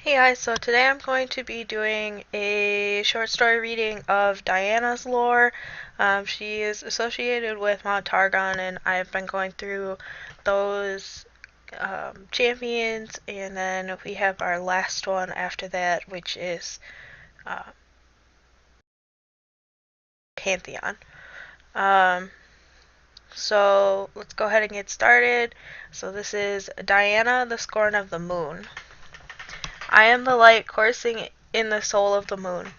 Hey guys, so today I'm going to be doing a short story reading of Diana's lore. She is associated with Mount Targon, and I've been going through those champions, and then we have our last one after that, which is uh, Pantheon. Um, so let's go ahead and get started. So this is Diana, the Scorn of the Moon. I am the light coursing in the soul of the moon.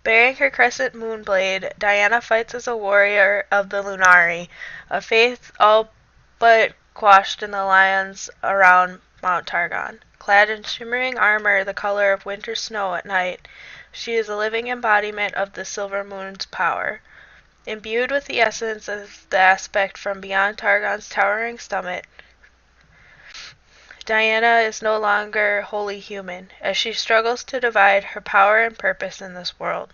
Bearing her crescent moon blade, Diana fights as a warrior of the Lunari, a faith all but quashed in the lands around Mount Targon. Clad in shimmering armor the color of winter snow at night, she is a living embodiment of the silver moon's power. Imbued with the essence of the aspect from beyond Targon's towering summit, Diana is no longer wholly human, as she struggles to divide her power and purpose in this world.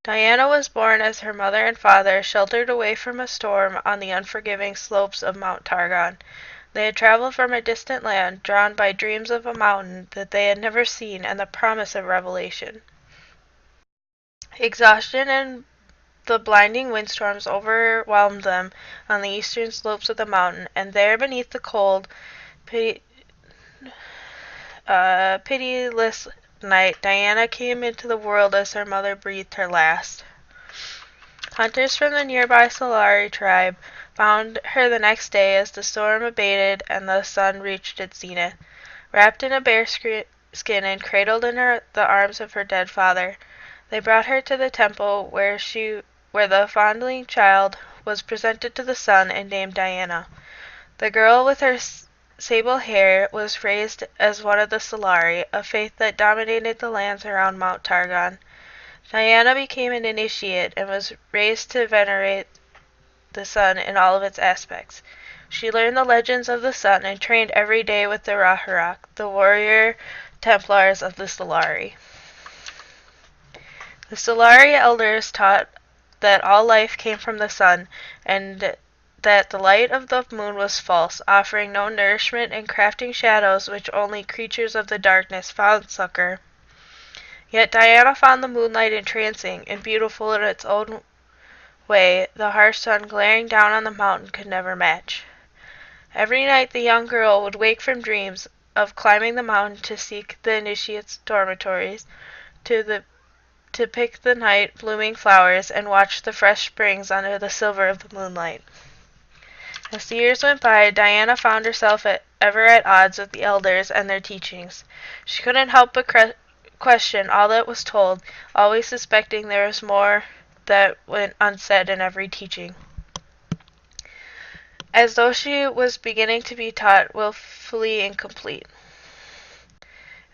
Diana was born as her mother and father sheltered away from a storm on the unforgiving slopes of Mount Targon. They had traveled from a distant land, drawn by dreams of a mountain that they had never seen and the promise of revelation. Exhaustion and the blinding windstorms overwhelmed them on the eastern slopes of the mountain, and there beneath the cold, pitiless night, Diana came into the world as her mother breathed her last. Hunters from the nearby Solari tribe found her the next day as the storm abated and the sun reached its zenith. Wrapped in a bear skin and cradled in the arms of her dead father, they brought her to the temple where the fondling child was presented to the sun and named Diana. The girl with her sable hair was raised as one of the Solari, a faith that dominated the lands around Mount Targon. Diana became an initiate and was raised to venerate the sun in all of its aspects. She learned the legends of the sun and trained every day with the Raharak, the warrior Templars of the Solari. The Solari elders taught that all life came from the sun, and that the light of the moon was false, offering no nourishment and crafting shadows which only creatures of the darkness found succor. Yet Diana found the moonlight entrancing and beautiful in its own way the harsh sun glaring down on the mountain could never match. Every night the young girl would wake from dreams of climbing the mountain to seek the initiate's dormitories, to pick the night blooming flowers and watch the fresh springs under the silver of the moonlight. As the years went by, Diana found herself ever at odds with the elders and their teachings. She couldn't help but question all that was told, always suspecting there was more that went unsaid in every teaching. As though she was beginning to be taught willfully incomplete.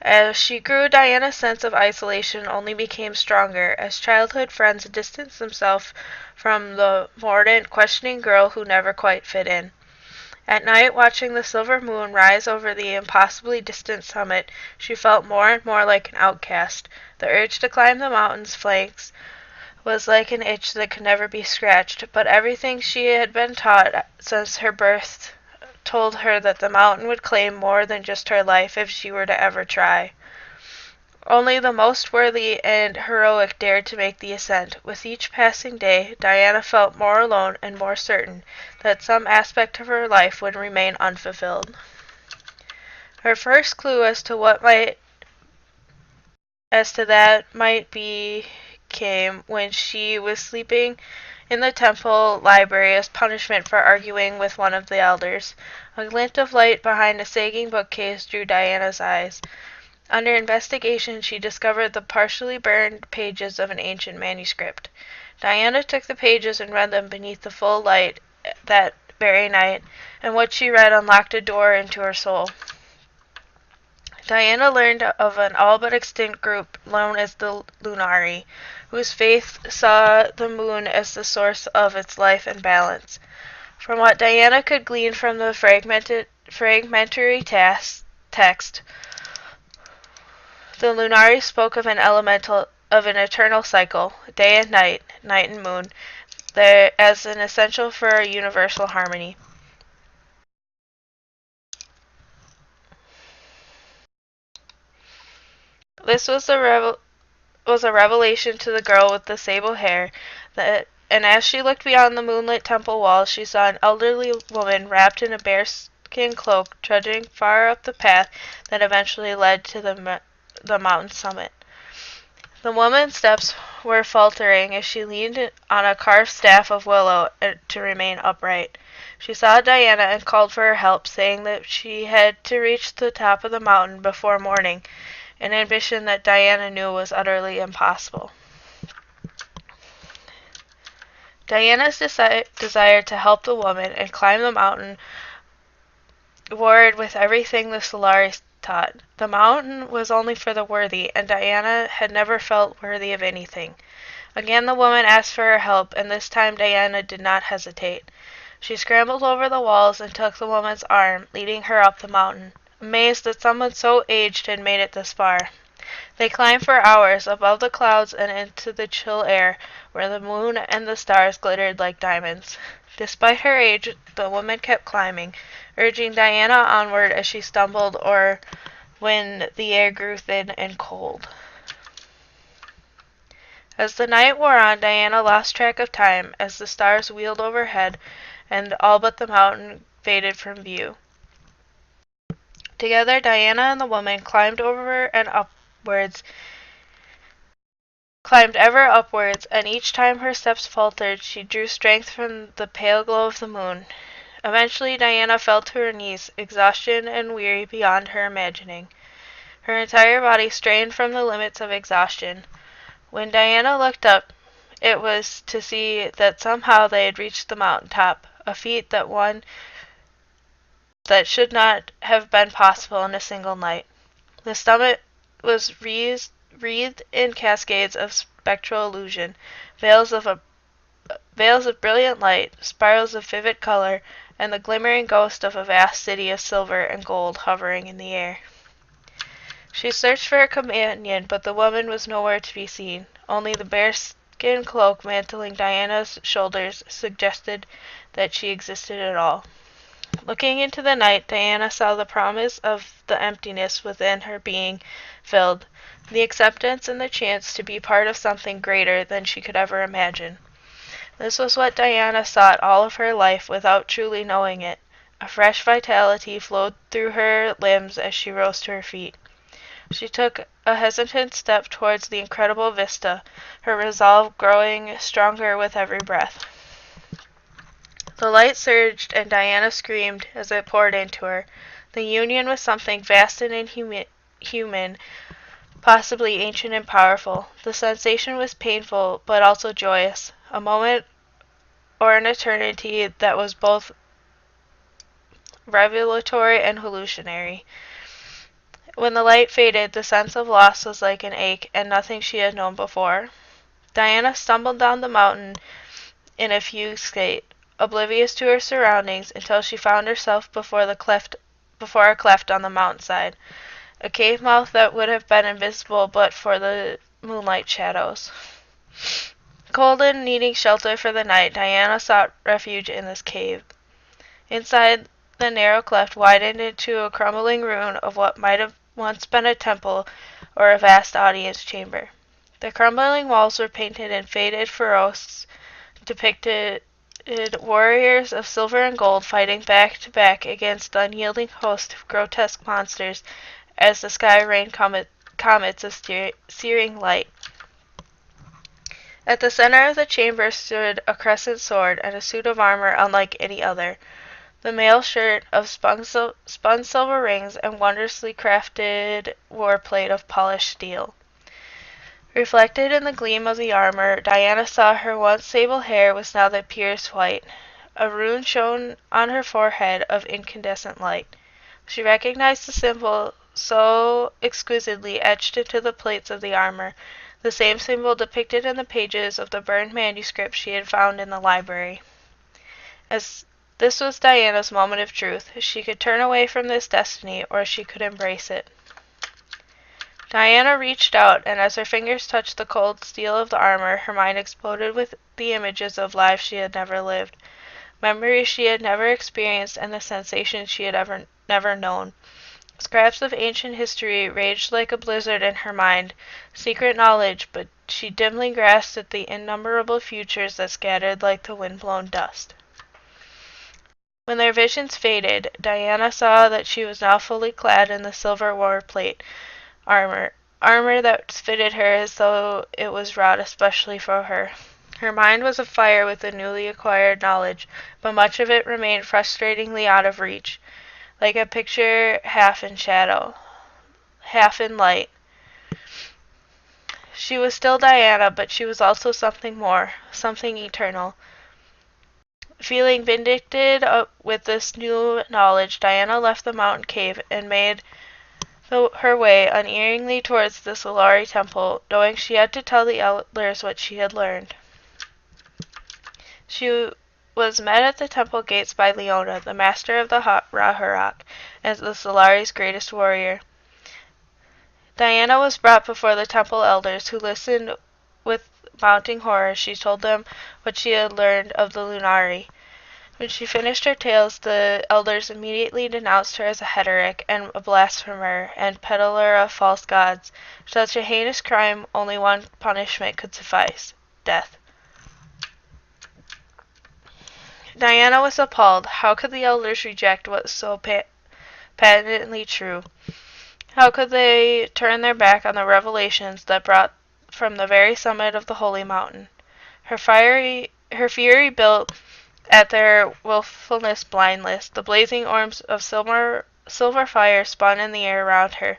As she grew, Diana's sense of isolation only became stronger, as childhood friends distanced themselves from the mordant, questioning girl who never quite fit in. At night, watching the silver moon rise over the impossibly distant summit, she felt more and more like an outcast. The urge to climb the mountain's flanks was like an itch that could never be scratched, but everything she had been taught since her birth told her that the mountain would claim more than just her life if she were to ever try. Only the most worthy and heroic dared to make the ascent. With each passing day, Diana felt more alone and more certain that some aspect of her life would remain unfulfilled. Her first clue as to that might be came when she was sleeping in the temple library as punishment for arguing with one of the elders. A glint of light behind a sagging bookcase drew Diana's eyes. Under investigation, she discovered the partially burned pages of an ancient manuscript. Diana took the pages and read them beneath the full light that very night, and what she read unlocked a door into her soul. Diana learned of an all but extinct group known as the Lunari, whose faith saw the moon as the source of its life and balance. From what Diana could glean from the fragmentary text, the Lunari spoke of an eternal cycle, day and night, night and moon, there as an essential for universal harmony. This was a revelation to the girl with the sable hair, and as she looked beyond the moonlit temple walls, she saw an elderly woman wrapped in a bearskin cloak trudging far up the path that eventually led to the mountain summit. The woman's steps were faltering as she leaned on a carved staff of willow to remain upright. She saw Diana and called for her help, saying that she had to reach the top of the mountain before morning, an ambition that Diana knew was utterly impossible. Diana's desire to help the woman and climb the mountain warred with everything the Solaris taught. The mountain was only for the worthy, and Diana had never felt worthy of anything. Again the woman asked for her help, and this time Diana did not hesitate. She scrambled over the walls and took the woman's arm, leading her up the mountain, amazed that someone so aged had made it this far. They climbed for hours, above the clouds and into the chill air, where the moon and the stars glittered like diamonds. Despite her age, the woman kept climbing, urging Diana onward as she stumbled or when the air grew thin and cold. As the night wore on, Diana lost track of time as the stars wheeled overhead and all but the mountain faded from view. Together, Diana and the woman climbed ever upwards, and each time her steps faltered, she drew strength from the pale glow of the moon. Eventually, Diana fell to her knees, exhaustion and weary beyond her imagining. Her entire body strained from the limits of exhaustion. When Diana looked up, it was to see that somehow they had reached the mountain top, a feat that should not have been possible in a single night. The summit was wreathed in cascades of spectral illusion, veils of brilliant light, spirals of vivid color, and the glimmering ghost of a vast city of silver and gold hovering in the air. She searched for her companion, but the woman was nowhere to be seen. Only the bearskin cloak mantling Diana's shoulders suggested that she existed at all. Looking into the night, Diana saw the promise of the emptiness within her being filled, the acceptance and the chance to be part of something greater than she could ever imagine. This was what Diana sought all of her life without truly knowing it. A fresh vitality flowed through her limbs as she rose to her feet. She took a hesitant step towards the incredible vista, her resolve growing stronger with every breath. The light surged, and Diana screamed as it poured into her. The union with something vast and inhuman, possibly ancient and powerful. The sensation was painful, but also joyous. A moment or an eternity that was both revelatory and hallucinatory. When the light faded, the sense of loss was like an ache, and nothing she had known before. Diana stumbled down the mountain in a fugue state, oblivious to her surroundings, until she found herself before a cleft on the mountainside, a cave mouth that would have been invisible but for the moonlight shadows. Cold and needing shelter for the night, Diana sought refuge in this cave. Inside, the narrow cleft widened into a crumbling ruin of what might have once been a temple or a vast audience chamber. The crumbling walls were painted in faded frescoes, depicted warriors of silver and gold fighting back to back against the unyielding host of grotesque monsters as the sky rained comets of searing light. At the center of the chamber stood a crescent sword and a suit of armor unlike any other. The mail shirt of spun silver rings and wondrously crafted warplate of polished steel. Reflected in the gleam of the armor, Diana saw her once sable hair was now the purest white. A rune shone on her forehead of incandescent light. She recognized the symbol so exquisitely etched into the plates of the armor, the same symbol depicted in the pages of the burned manuscript she had found in the library. As this was Diana's moment of truth. She could turn away from this destiny, or she could embrace it. Diana reached out, and as her fingers touched the cold steel of the armor, her mind exploded with the images of lives she had never lived, memories she had never experienced, and the sensations she had never known. Scraps of ancient history raged like a blizzard in her mind, secret knowledge, but she dimly grasped at the innumerable futures that scattered like the wind-blown dust. When their visions faded, Diana saw that she was now fully clad in the silver war-plate armor that fitted her as though it was wrought especially for her. Her mind was afire with the newly acquired knowledge, but much of it remained frustratingly out of reach, like a picture half in shadow, half in light. She was still Diana, but she was also something more, something eternal. Feeling vindicated with this new knowledge, Diana left the mountain cave and made her way unerringly towards the Solari temple, knowing she had to tell the elders what she had learned. She was met at the temple gates by Leona, the master of the Rahurak, and the Solari's greatest warrior. Diana was brought before the temple elders, who listened with mounting horror. She told them what she had learned of the Lunari. When she finished her tales, the elders immediately denounced her as a heretic and a blasphemer and peddler of false gods. Such a heinous crime, only one punishment could suffice: death. Diana was appalled. How could the elders reject what was so patently true? How could they turn their back on the revelations that brought from the very summit of the holy mountain? Her fury built at their willfulness blindless. The blazing orbs of silver fire spun in the air around her.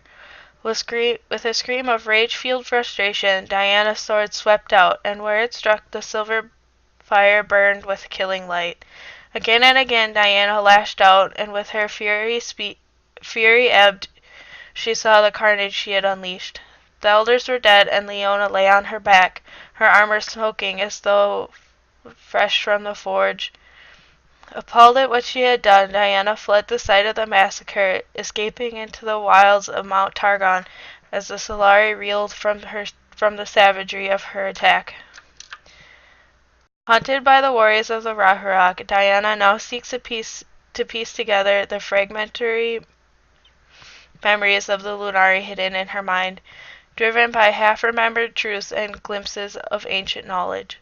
With a scream of rage-fueled frustration, Diana's sword swept out, and where it struck, the silver fire burned with killing light. Again and again Diana lashed out, and with her fury ebbed, she saw the carnage she had unleashed. The elders were dead, and Leona lay on her back, her armor smoking as though fresh from the forge. Appalled at what she had done, Diana fled the site of the massacre, escaping into the wilds of Mount Targon as the Solari reeled from the savagery of her attack. Hunted by the warriors of the Rahurak, Diana now seeks to piece together the fragmentary memories of the Lunari hidden in her mind, driven by half-remembered truths and glimpses of ancient knowledge.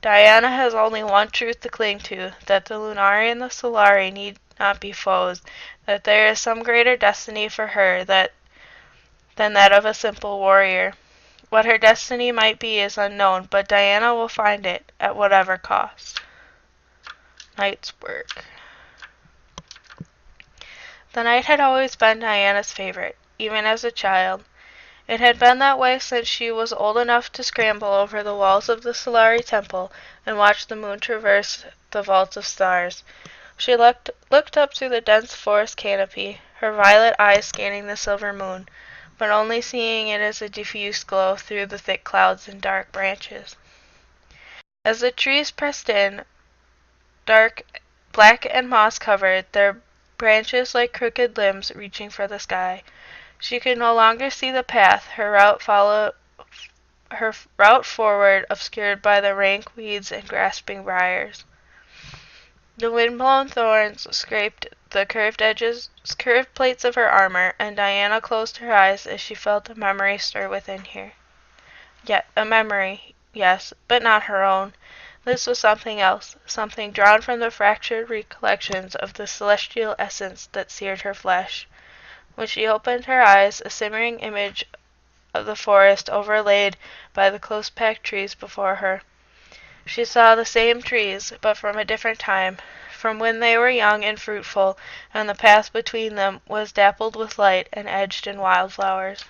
Diana has only one truth to cling to, that the Lunari and the Solari need not be foes, that there is some greater destiny for her than that of a simple warrior. What her destiny might be is unknown, but Diana will find it, at whatever cost. Night's work. The night had always been Diana's favorite, even as a child. It had been that way since she was old enough to scramble over the walls of the Solari temple and watch the moon traverse the vault of stars. She looked up through the dense forest canopy, her violet eyes scanning the silver moon, but only seeing it as a diffuse glow through the thick clouds and dark branches. As the trees pressed in, black and moss-covered, their branches like crooked limbs reaching for the sky, she could no longer see the path, her route forward obscured by the rank weeds and grasping briars. The wind-blown thorns scraped the curved plates of her armor, and Diana closed her eyes as she felt a memory stir within her. Yet a memory, yes, but not her own. This was something else, something drawn from the fractured recollections of the celestial essence that seared her flesh. When she opened her eyes, a simmering image of the forest overlaid by the close-packed trees before her. She saw the same trees, but from a different time, from when they were young and fruitful, and the path between them was dappled with light and edged in wildflowers.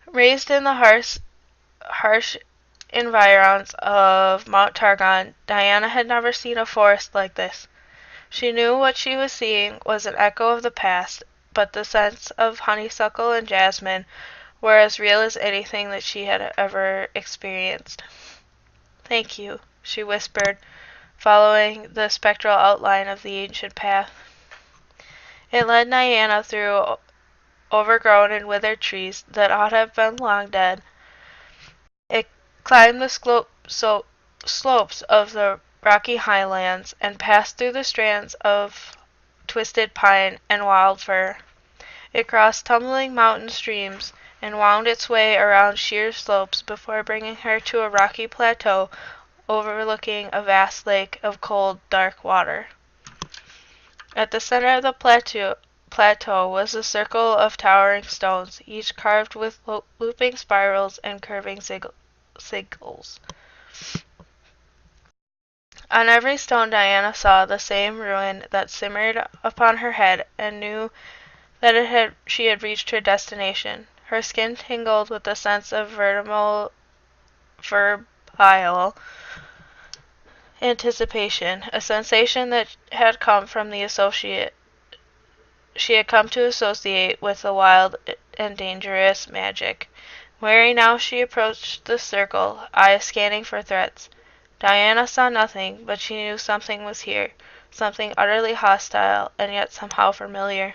Raised in the harsh environs of Mount Targon, Diana had never seen a forest like this. She knew what she was seeing was an echo of the past, but the scents of honeysuckle and jasmine were as real as anything that she had ever experienced. "Thank you," she whispered, following the spectral outline of the ancient path. It led Diana through overgrown and withered trees that ought to have been long dead. It climbed the slopes of the rocky highlands and passed through the strands of twisted pine and wild fir. It crossed tumbling mountain streams and wound its way around sheer slopes before bringing her to a rocky plateau overlooking a vast lake of cold, dark water. At the center of the plateau was a circle of towering stones, each carved with looping spirals and curving sigils. On every stone Diana saw the same ruin that simmered upon her head, and knew that she had reached her destination. Her skin tingled with the sense of verbile anticipation, a sensation that had come from the associate she had come to associate with the wild and dangerous magic. Wary now she approached the circle, eyes scanning for threats. Diana saw nothing, but she knew something was here, something utterly hostile and yet somehow familiar.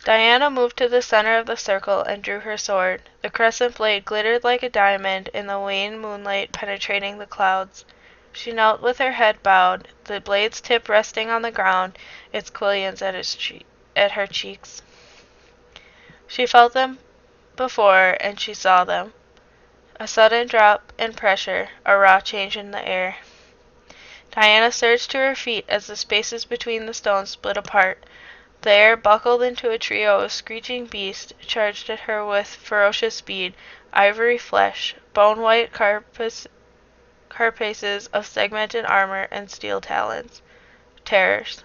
Diana moved to the center of the circle and drew her sword. The crescent blade glittered like a diamond in the wan moonlight penetrating the clouds. She knelt with her head bowed, the blade's tip resting on the ground, its quillions at her cheeks. She felt them before, and she saw them. A sudden drop in pressure, a raw change in the air. Diana surged to her feet as the spaces between the stones split apart. The air buckled into a trio of screeching beasts, charged at her with ferocious speed, ivory flesh, bone-white carapaces of segmented armor, and steel talons. Terrors.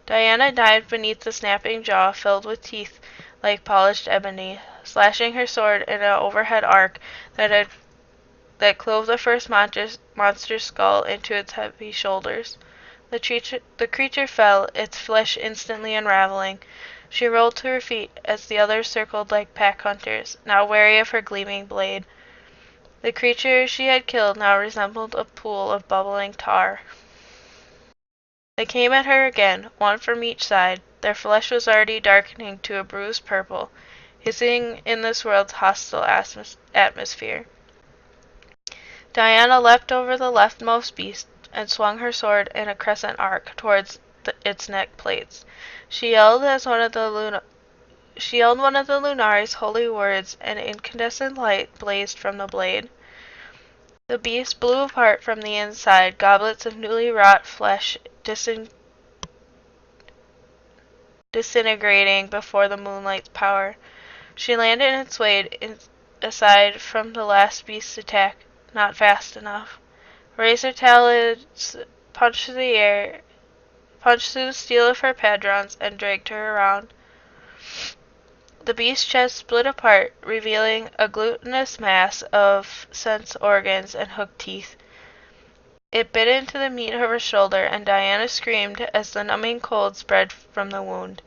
Diana dived beneath the snapping jaw filled with teeth like polished ebony, slashing her sword in an overhead arc that clove the first monster's skull into its heavy shoulders. The creature fell, its flesh instantly unraveling. She rolled to her feet as the others circled like pack hunters, now wary of her gleaming blade. The creature she had killed now resembled a pool of bubbling tar. They came at her again, one from each side. Their flesh was already darkening to a bruised purple, hissing in this world's hostile atmosphere. Diana leapt over the leftmost beast and swung her sword in a crescent arc towards its neck plates. She yelled one of the Lunari's holy words, and incandescent light blazed from the blade. The beast blew apart from the inside, goblets of newly wrought flesh disintegrating before the moonlight's power. She landed and swayed aside from the last beast's attack, not fast enough. Razor talons punched through the steel of her padrons, and dragged her around. The beast's chest split apart, revealing a glutinous mass of sense organs and hooked teeth. It bit into the meat of her shoulder, and Diana screamed as the numbing cold spread from the wound.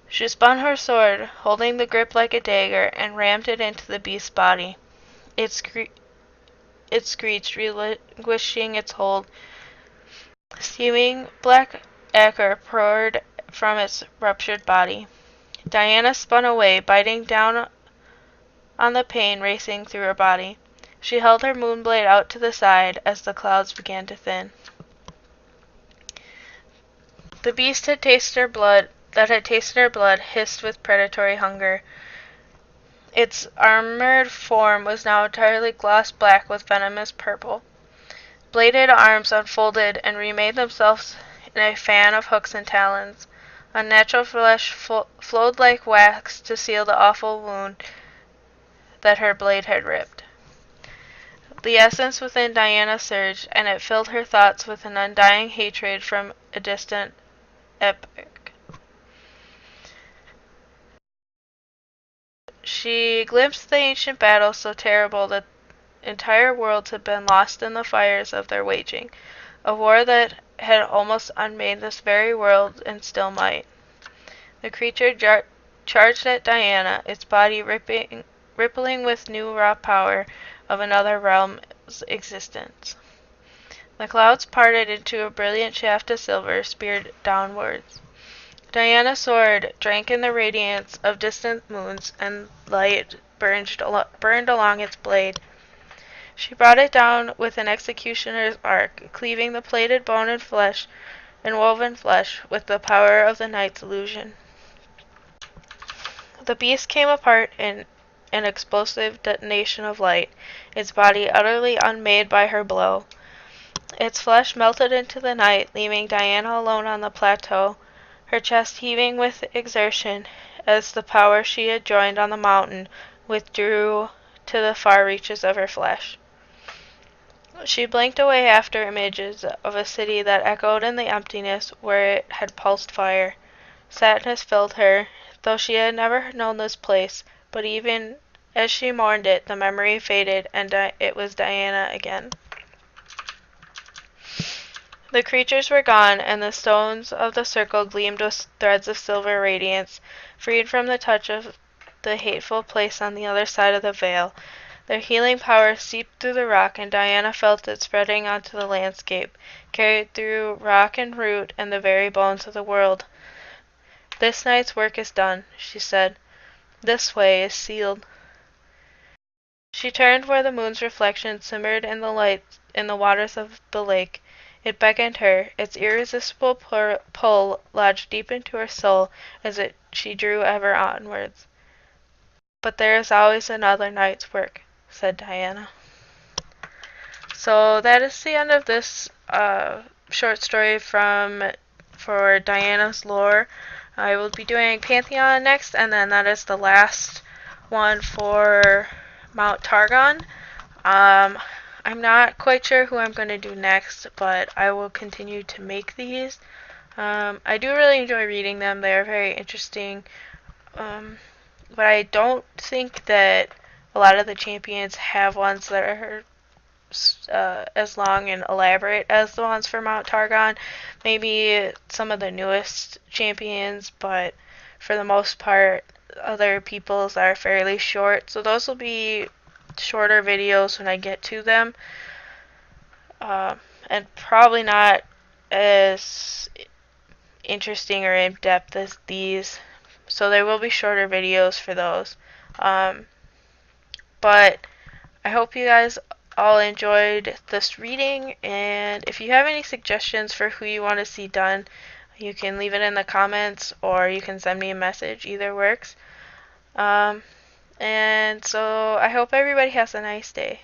She spun her sword, holding the grip like a dagger, and rammed it into the beast's body. It screeched, relinquishing its hold. Steaming black ichor poured from its ruptured body. Diana spun away, biting down on the pain racing through her body. She held her moonblade out to the side as the clouds began to thin. The beast that had tasted her blood hissed with predatory hunger. Its armored form was now entirely gloss black with venomous purple. Bladed arms unfolded and remade themselves in a fan of hooks and talons. Unnatural flesh flowed like wax to seal the awful wound that her blade had ripped. The essence within Diana surged, and it filled her thoughts with an undying hatred from a distant epoch. She glimpsed the ancient battle so terrible that entire worlds had been lost in the fires of their waging, a war that had almost unmade this very world and still might. The creature charged at Diana, its body rippling with new raw power of another realm's existence. The clouds parted into a brilliant shaft of silver, speared downwards. Diana's sword drank in the radiance of distant moons, and light burned along its blade. She brought it down with an executioner's arc, cleaving the plated bone and woven flesh with the power of the knight's illusion. The beast came apart in an explosive detonation of light, its body utterly unmade by her blow. Its flesh melted into the night, leaving Diana alone on the plateau, her chest heaving with exertion as the power she had joined on the mountain withdrew to the far reaches of her flesh. She blinked away after images of a city that echoed in the emptiness where it had pulsed fire. Sadness filled her, though she had never known this place, but even as she mourned it, the memory faded, and it was Diana again. The creatures were gone, and the stones of the circle gleamed with threads of silver radiance, freed from the touch of the hateful place on the other side of the veil. Their healing power seeped through the rock, and Diana felt it spreading onto the landscape, carried through rock and root and the very bones of the world. "This night's work is done," she said. "This way is sealed." She turned where the moon's reflection simmered in the light in the waters of the lake. It beckoned her. Its irresistible pull lodged deep into her soul as she drew ever onwards. "But there is always another night's work," said Diana. So that is the end of this short story for Diana's lore. I will be doing Pantheon next, and then that is the last one for Mount Targon. I'm not quite sure who I'm going to do next, but I will continue to make these. I do really enjoy reading them. They are very interesting. But I don't think that a lot of the champions have ones that are as long and elaborate as the ones for Mount Targon. Maybe some of the newest champions, but for the most part, other people's are fairly short. So those will be shorter videos when I get to them. And probably not as interesting or in-depth as these. So there will be shorter videos for those. But I hope you guys all enjoyed this reading, and if you have any suggestions for who you want to see done, you can leave it in the comments or you can send me a message. Either works. And so I hope everybody has a nice day.